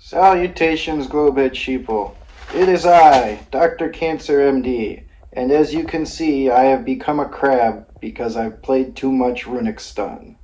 Salutations, Globehead Sheeple. It is I, Dr. Cancer MD, and as you can see, I have become a crab because I've played too much Runick Stun.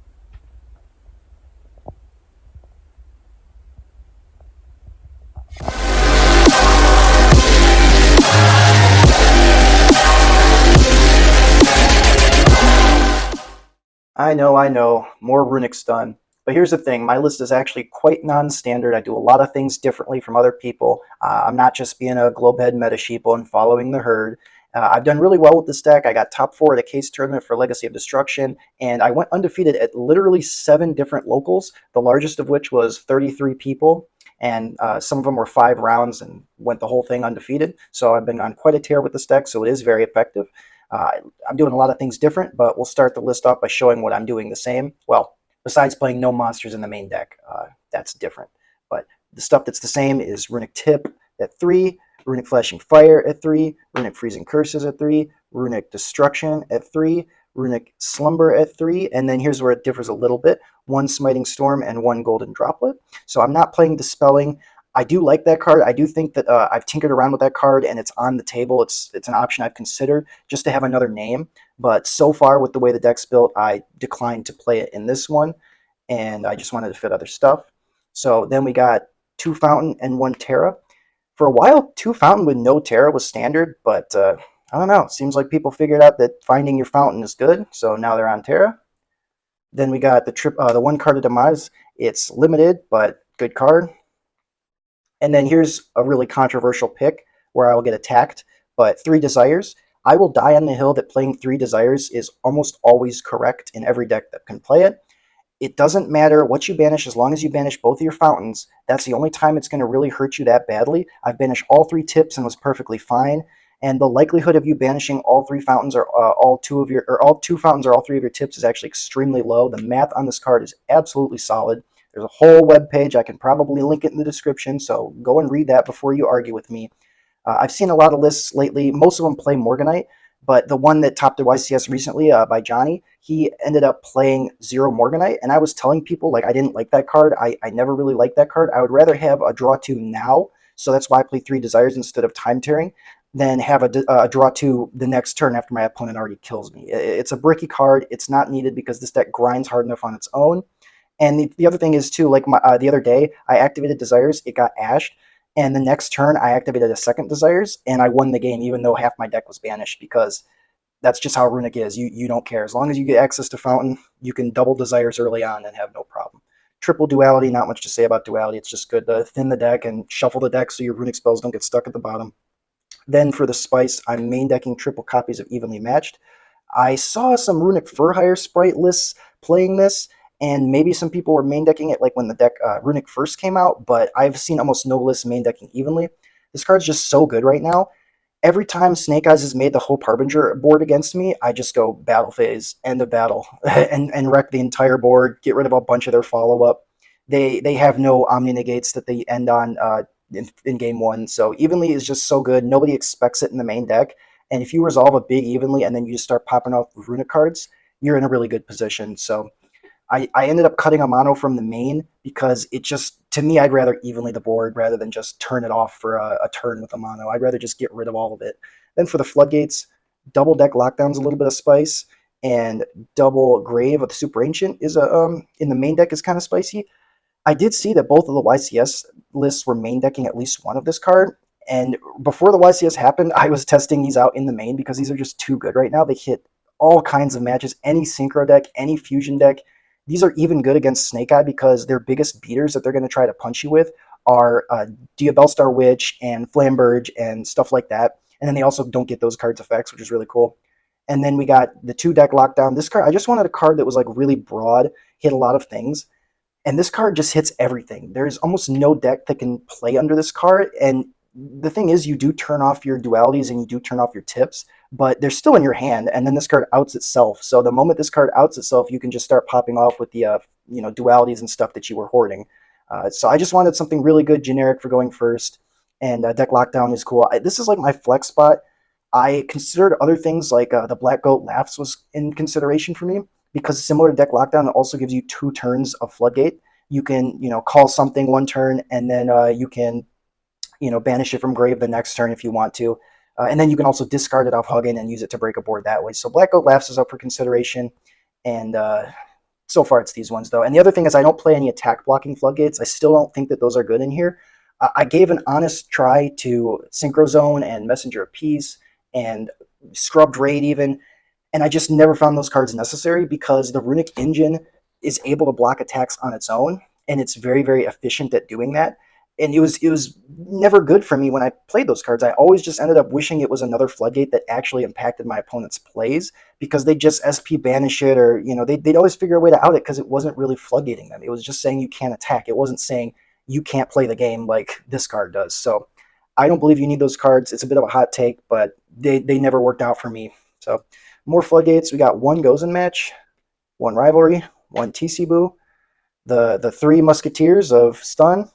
I know, more Runick Stun. But here's the thing, my list is actually quite non-standard. I do a lot of things differently from other people. I'm not just being a Globehead meta sheeple and following the herd. I've done really well with this deck. I got top 4 at a case tournament for Legacy of Destruction, and I went undefeated at literally 7 different locals, the largest of which was 33 people, and some of them were 5 rounds and went the whole thing undefeated. So I've been on quite a tear with this deck, so it is very effective. Uh, I'm doing a lot of things different, but we'll start the list off by showing what I'm doing the same. Well, besides playing no monsters in the main deck, that's different. But the stuff that's the same is Runick Tip at 3, Runick Flashing Fire at 3, Runick Freezing Curses at 3, Runick Destruction at 3, Runick Slumber at 3, and then here's where it differs a little bit, 1 Smiting Storm and 1 Golden Droplet. So I'm not playing Dispelling. I do like that card. I do think that I've tinkered around with that card, and it's on the table. It's an option I've considered just to have another name. But so far, with the way the deck's built, I declined to play it in this one, and I just wanted to fit other stuff. So then we got 2 Fountain and 1 Terra. For a while, 2 Fountain with no Terra was standard, but I don't know. It seems like people figured out that finding your Fountain is good, so now they're on Terra. Then we got the 1 card of Demise. It's limited, but good card. And then here's a really controversial pick where I will get attacked, but 3 Desires. I will die on the hill that playing 3 Desires is almost always correct in every deck that can play it. It doesn't matter what you banish as long as you banish both of your fountains. That's the only time it's going to really hurt you that badly. I've banished all 3 tips and was perfectly fine. And the likelihood of you banishing all 3 fountains or all 2 fountains or all 3 of your tips is actually extremely low. The math on this card is absolutely solid. There's a whole web page. I can probably link it in the description, so go and read that before you argue with me. I've seen a lot of lists lately. Most of them play Morganite, but the one that topped the YCS recently by Johnny, he ended up playing 0 Morganite, and I was telling people like I didn't like that card. I never really liked that card. I would rather have a draw 2 now, so that's why I play 3 Desires instead of Time Tearing, than have a draw 2 the next turn after my opponent already kills me. It's a bricky card. It's not needed because this deck grinds hard enough on its own. And the other thing is, too, like the other day, I activated Desires, it got ashed, and the next turn I activated a second Desires, and I won the game even though half my deck was banished, because that's just how Runick is. You don't care. As long as you get access to Fountain, you can double Desires early on and have no problem. Triple Duality, not much to say about Duality. It's just good to thin the deck and shuffle the deck so your Runick spells don't get stuck at the bottom. Then for the Spice, I'm main decking triple copies of Evenly Matched. I saw some Runick Furhire sprite lists playing this, and maybe some people were main decking it like when the deck Runick first came out, but I've seen almost no lists main decking Evenly. This card's just so good right now. Every time Snake Eyes has made the Hope Harbinger board against me, I just go battle phase, end of battle, and wreck the entire board, get rid of a bunch of their follow-up. They have no Omni Negates that they end on in game 1, so Evenly is just so good. Nobody expects it in the main deck, and if you resolve a big Evenly and then you just start popping off Runick cards, you're in a really good position. So I ended up cutting Amano from the main because it just, to me, I'd rather Evenly the board rather than just turn it off for a turn with Amano. I'd rather just get rid of all of it. Then for the Floodgates, double deck Lockdown's a little bit of spice, and double Grave of the Super Ancient is in the main deck is kind of spicy. I did see that both of the YCS lists were main decking at least one of this card, and before the YCS happened, I was testing these out in the main because these are just too good right now. They hit all kinds of matches, any Synchro deck, any Fusion deck. These are even good against Snake Eye because their biggest beaters that they're going to try to punch you with are Diabellstar Witch and Flamberge and stuff like that. And then they also don't get those cards' effects, which is really cool. And then we got the 2-deck Lockdown. This card, I just wanted a card that was like really broad, hit a lot of things. And this card just hits everything. There's almost no deck that can play under this card. And the thing is, you do turn off your dualities and you do turn off your tips, but they're still in your hand, and then this card outs itself. So the moment this card outs itself, you can just start popping off with the dualities and stuff that you were hoarding. So I just wanted something really good, generic for going first, and deck Lockdown is cool. This is like my flex spot. I considered other things like the Black Goat Laughs was in consideration for me, because similar to deck Lockdown, it also gives you 2 turns of Floodgate. you can, call something one turn, and then you can, banish it from grave the next turn if you want to. And then you can also discard it off Huggin and use it to break a board that way. So Black Goat Laughs is up for consideration. And so far it's these ones, though. And the other thing is I don't play any attack blocking floodgates. I still don't think that those are good in here. I gave an honest try to Synchro Zone and Messenger of Peace and Scrubbed Raid even, and I just never found those cards necessary because the Runick engine is able to block attacks on its own, and it's very, very efficient at doing that. And it was never good for me when I played those cards. I always just ended up wishing it was another floodgate that actually impacted my opponent's plays because they just SP banish it, or they'd always figure a way to out it because it wasn't really floodgating them. It was just saying you can't attack. It wasn't saying you can't play the game like this card does. So I don't believe you need those cards. It's a bit of a hot take, but they never worked out for me. So more floodgates. We got one Gozen match, one rivalry, one TC Boo, the three Musketeers of Stun.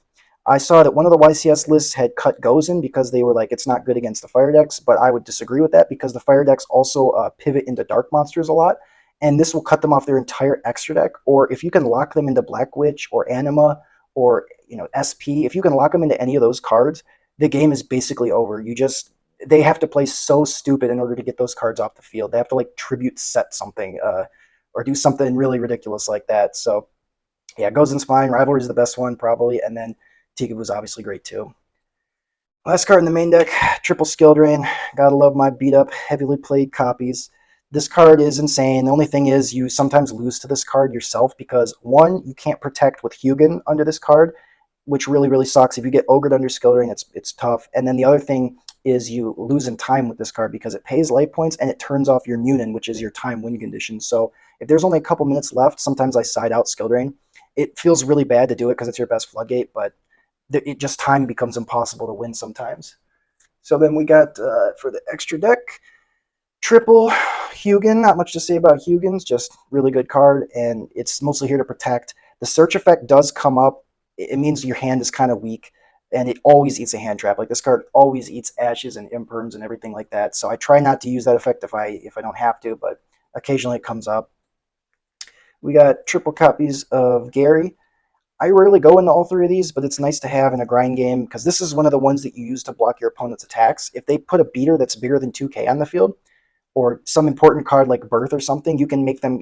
I saw that one of the YCS lists had cut Gozen because they were like, it's not good against the fire decks, but I would disagree with that because the fire decks also pivot into dark monsters a lot, and this will cut them off their entire extra deck. Or if you can lock them into Black Witch or Anima or SP, if you can lock them into any of those cards, the game is basically over. They have to play so stupid in order to get those cards off the field. They have to like tribute set something or do something really ridiculous like that. So yeah, Gozen's fine. Rivalry is the best one probably, and then Tika was obviously great too. Last card in the main deck, triple skill drain. Gotta love my beat up, heavily played copies. This card is insane. The only thing is you sometimes lose to this card yourself because, one, you can't protect with Hugin under this card, which really, really sucks. If you get ogred under skill drain, it's tough. And then the other thing is you lose in time with this card because it pays life points and it turns off your munin, which is your time win condition. So if there's only a couple minutes left, sometimes I side out skill drain. It feels really bad to do it because it's your best floodgate, but time becomes impossible to win sometimes. So then we got, for the extra deck, triple Hugin. Not much to say about Hugin's, just really good card, and it's mostly here to protect. The search effect does come up. It means your hand is kind of weak, and it always eats a hand trap. Like this card always eats ashes and imperms and everything like that. So I try not to use that effect if I don't have to, but occasionally it comes up. We got triple copies of Gary. I rarely go into all three of these, but it's nice to have in a grind game because this is one of the ones that you use to block your opponent's attacks. If they put a beater that's bigger than 2k on the field, or some important card like Birth or something, you can make them,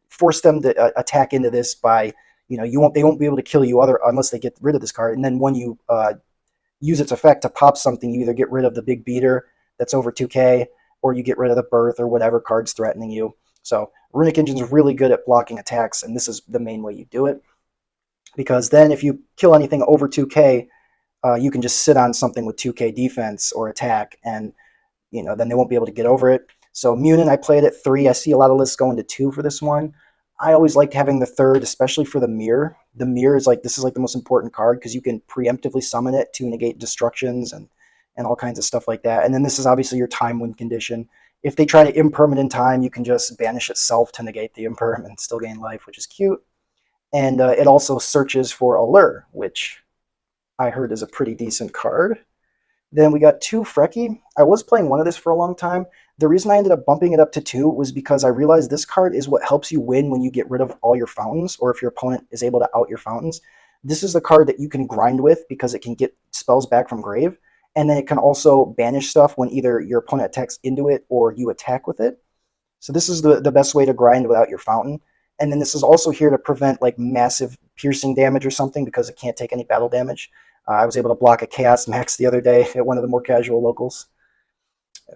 force them to attack into this by, they won't be able to kill you unless they get rid of this card. And then when you use its effect to pop something, you either get rid of the big beater that's over 2k, or you get rid of the Birth or whatever card's threatening you. So Runick Engine's really good at blocking attacks, and this is the main way you do it. Because then if you kill anything over 2k, you can just sit on something with 2k defense or attack, and then they won't be able to get over it. So Munin, I played at 3. I see a lot of lists going to 2 for this one. I always liked having the third, especially for the mirror. The mirror is this is the most important card because you can preemptively summon it to negate destructions and all kinds of stuff like that. And then this is obviously your time win condition. If they try to imperm it in time, you can just banish itself to negate the imperm and still gain life, which is cute. And it also searches for Allure, which I heard is a pretty decent card. Then we got 2 Frecky. I was playing one of this for a long time. The reason I ended up bumping it up to 2 was because I realized this card is what helps you win when you get rid of all your fountains, or if your opponent is able to out your fountains. This is the card that you can grind with because it can get spells back from grave, and then it can also banish stuff when either your opponent attacks into it or you attack with it. So this is the best way to grind without your fountain. And then this is also here to prevent massive piercing damage or something because it can't take any battle damage. I was able to block a Chaos Max the other day at one of the more casual locals.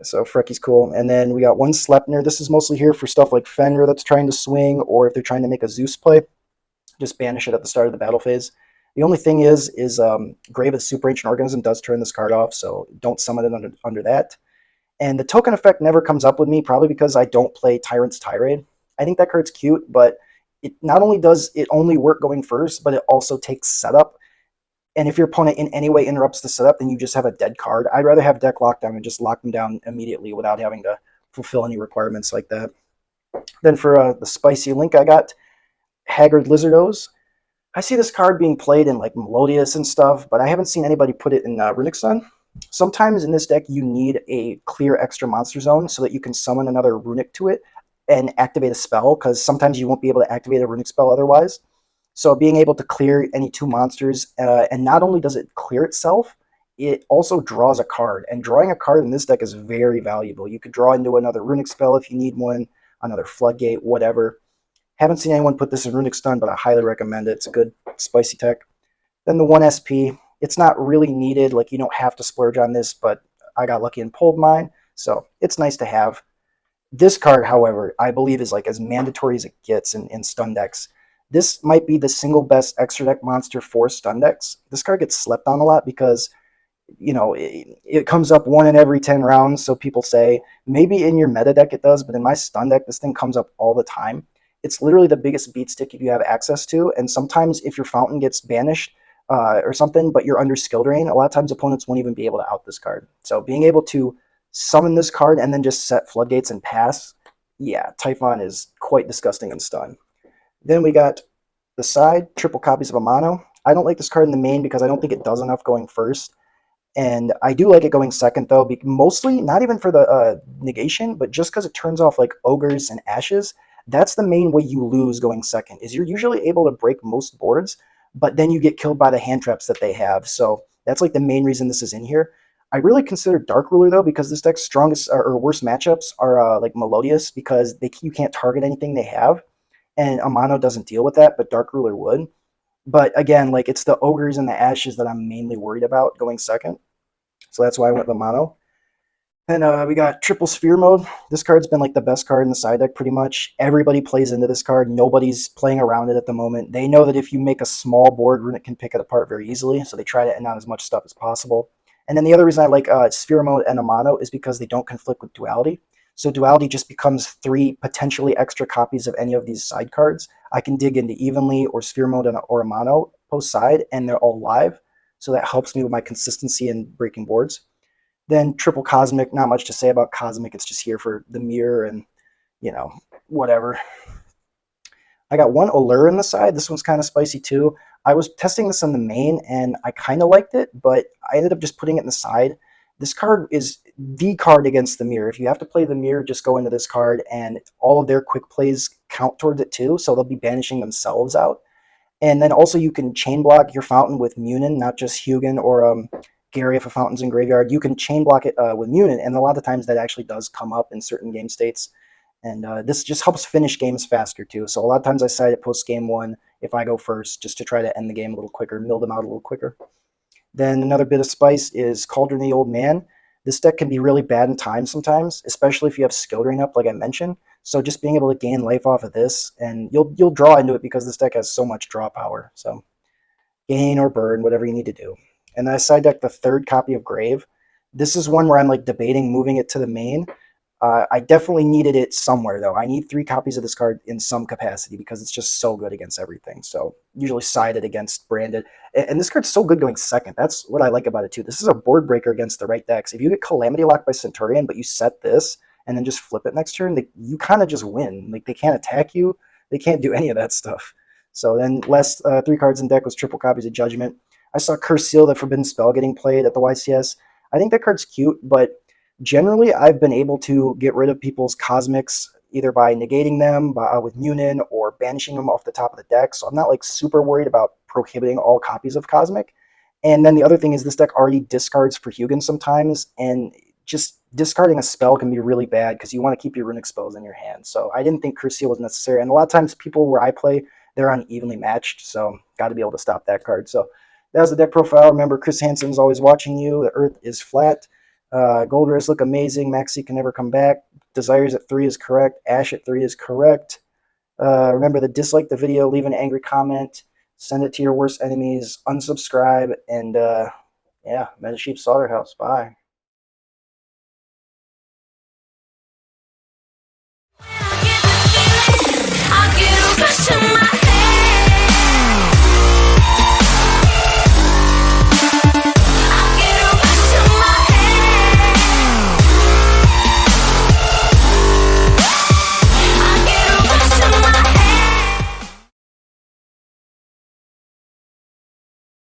So Frecky's cool. And then we got 1 Slepner. This is mostly here for stuff like Fenrir that's trying to swing, or if they're trying to make a Zeus play, just banish it at the start of the battle phase. The only thing is Grave of the Super Ancient Organism does turn this card off, so don't summon it under that. And the token effect never comes up with me, probably because I don't play Tyrant's Tirade. I think that card's cute, but it not only does it only work going first, but it also takes setup. And if your opponent in any way interrupts the setup, then you just have a dead card. I'd rather have deck lockdown and just lock them down immediately without having to fulfill any requirements like that. Then for the spicy link, I got Haggard Lizardos. I see this card being played in Melodious and stuff, but I haven't seen anybody put it in Runick Stun. Sometimes in this deck, you need a clear extra monster zone so that you can summon another Runick to it and activate a spell, because sometimes you won't be able to activate a Runick spell otherwise. So being able to clear any two monsters, and not only does it clear itself, it also draws a card. And drawing a card in this deck is very valuable. You could draw into another Runick spell if you need one, another Floodgate, whatever. Haven't seen anyone put this in Runick Stun, but I highly recommend it. It's a good, spicy tech. Then the 1 SP, it's not really needed. Like, you don't have to splurge on this, but I got lucky and pulled mine, so it's nice to have. This card, however, I believe is like as mandatory as it gets in stun decks. This might be the single best extra deck monster for stun decks. This card gets slept on a lot because, you know, it comes up 1 in every 10 rounds, so people say. Maybe in your meta deck it does, but in my stun deck, this thing comes up all the time. It's literally the biggest beat stick if you have access to, and sometimes if your fountain gets banished or something, but you're under skill drain, a lot of times opponents won't even be able to out this card. So being able to summon this card and then just set floodgates and pass, yeah, Typhon is quite disgusting in stun. Then we got the side, triple copies of Amano. I don't like this card in the main because I don't think it does enough going first. And I do like it going second, though, mostly not even for the negation, but just because it turns off like ogres and ashes. That's the main way you lose going second, is you're usually able to break most boards, but then you get killed by the hand traps that they have. So that's like the main reason this is in here. I really consider Dark Ruler, though, because this deck's strongest or worst matchups are like Melodious, because you can't target anything they have, and Amano doesn't deal with that, but Dark Ruler would. But again, like, it's the ogres and the ashes that I'm mainly worried about going second. So that's why I went with Amano. And we got triple sphere mode. This card's been like the best card in the side deck pretty much. Everybody plays into this card. Nobody's playing around it at the moment. They know that if you make a small board, Runick can pick it apart very easily, so they try to end on as much stuff as possible. And then the other reason I like sphere mode and Amano is because they don't conflict with duality. So duality just becomes 3 potentially extra copies of any of these side cards. I can dig into evenly or sphere mode or Amano post side, and they're all live. So that helps me with my consistency in breaking boards. Then triple cosmic, not much to say about cosmic. It's just here for the mirror and, you know, whatever. I got 1 Allure in the side. This one's kind of spicy too. I was testing this on the main, and I kind of liked it, but I ended up just putting it in the side. This card is the card against the mirror. If you have to play the mirror, just go into this card, and all of their quick plays count towards it too, so they'll be banishing themselves out. And then also you can chain block your fountain with munin, not just Hugin or Gary if a fountain's in graveyard. You can chain block it with munin, and a lot of times that actually does come up in certain game states. And this just helps finish games faster too. So a lot of times I side it post game 1 if I go first, just to try to end the game a little quicker, mill them out a little quicker. Then another bit of spice is Cauldron the Old Man. This deck can be really bad in time sometimes, especially if you have skill drain up, like I mentioned. So just being able to gain life off of this, and you'll draw into it because this deck has so much draw power. So gain or burn, whatever you need to do. And then I side deck the 3rd copy of Grave. This is one where I'm like debating moving it to the main. I definitely needed it somewhere, though. I need 3 copies of this card in some capacity because it's just so good against everything. So usually sided against branded. And this card's so good going second. That's what I like about it, too. This is a board breaker against the right decks. If you get Calamity Locked by Centurion, but you set this and then just flip it next turn, you kind of just win. Like, they can't attack you. They can't do any of that stuff. So then last 3 cards in deck was triple copies of Judgment. I saw Curse Seal, the Forbidden Spell, getting played at the YCS. I think that card's cute, but generally, I've been able to get rid of people's cosmics either by negating them with munin or banishing them off the top of the deck. So I'm not like super worried about prohibiting all copies of cosmic. And then the other thing is this deck already discards for Hugin sometimes, and just discarding a spell can be really bad because you want to keep your runic spells in your hand. So I didn't think Crucial was necessary. And a lot of times people where I play, they're unevenly matched. So got to be able to stop that card. So that was the deck profile. Remember, Chris Hansen's always watching you. The Earth is flat. Gold rays look amazing. Maxi can never come back. Desires at 3 is correct. Ash at 3 is correct. Remember to dislike the video, leave an angry comment, send it to your worst enemies, unsubscribe, and yeah, Meta Sheep Slaughterhouse. Bye.